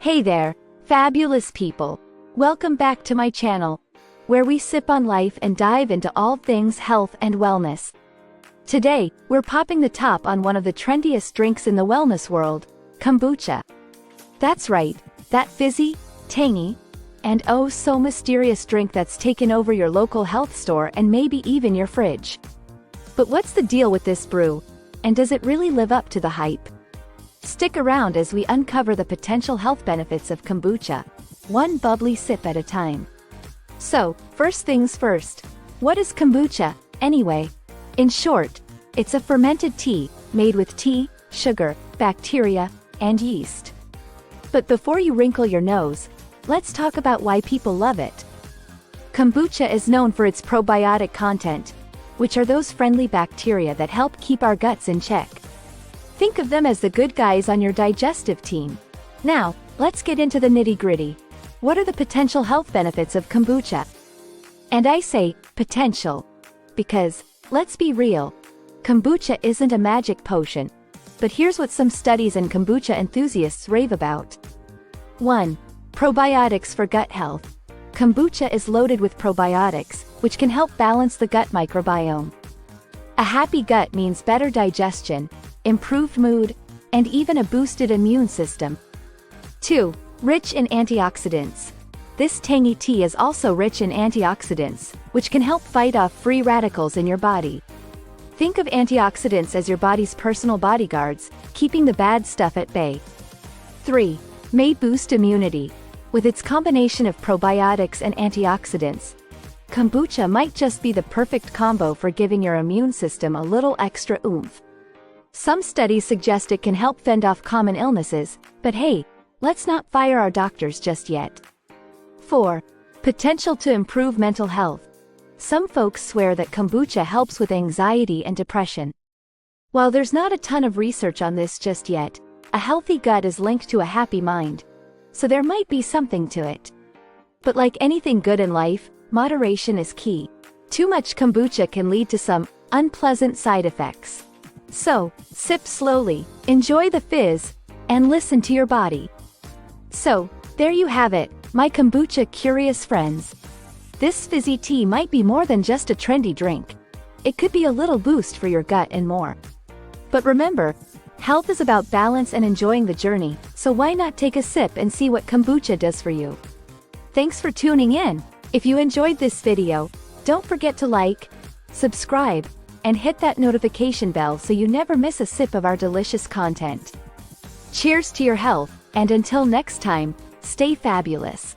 Hey there, fabulous people. Welcome back to my channel, where we sip on life and dive into all things health and wellness. Today, we're popping the top on one of the trendiest drinks in the wellness world, kombucha. That's right, that fizzy, tangy, and oh so mysterious drink that's taken over your local health store and maybe even your fridge. But what's the deal with this brew? And does it really live up to the hype? Stick around as we uncover the potential health benefits of kombucha, one bubbly sip at a time. So, first things first, what is kombucha, anyway? In short, it's a fermented tea, made with tea, sugar, bacteria, and yeast. But before you wrinkle your nose, let's talk about why people love it. Kombucha is known for its probiotic content, which are those friendly bacteria that help keep our guts in check. Think of them as the good guys on your digestive team. Now, let's get into the nitty-gritty. What are the potential health benefits of kombucha? And I say, potential, because, let's be real, kombucha isn't a magic potion. But here's what some studies and kombucha enthusiasts rave about. 1. Probiotics for gut health. Kombucha is loaded with probiotics, which can help balance the gut microbiome. A happy gut means better digestion, improved mood, and even a boosted immune system. 2. Rich in antioxidants. This tangy tea is also rich in antioxidants, which can help fight off free radicals in your body. Think of antioxidants as your body's personal bodyguards, keeping the bad stuff at bay. 3. May boost immunity. With its combination of probiotics and antioxidants, kombucha might just be the perfect combo for giving your immune system a little extra oomph. Some studies suggest it can help fend off common illnesses, but hey, let's not fire our doctors just yet. 4. Potential to improve mental health. Some folks swear that kombucha helps with anxiety and depression. While there's not a ton of research on this just yet, a healthy gut is linked to a happy mind, so there might be something to it. But like anything good in life, moderation is key. Too much kombucha can lead to some unpleasant side effects. So, sip slowly, enjoy the fizz, and listen to your body. So, there you have it, my kombucha curious friends. This fizzy tea might be more than just a trendy drink. It could be a little boost for your gut and more. But remember, health is about balance and enjoying the journey, so why not take a sip and see what kombucha does for you? Thanks for tuning in. If you enjoyed this video, don't forget to like, subscribe, and hit that notification bell so you never miss a sip of our delicious content. Cheers to your health, and until next time, stay fabulous.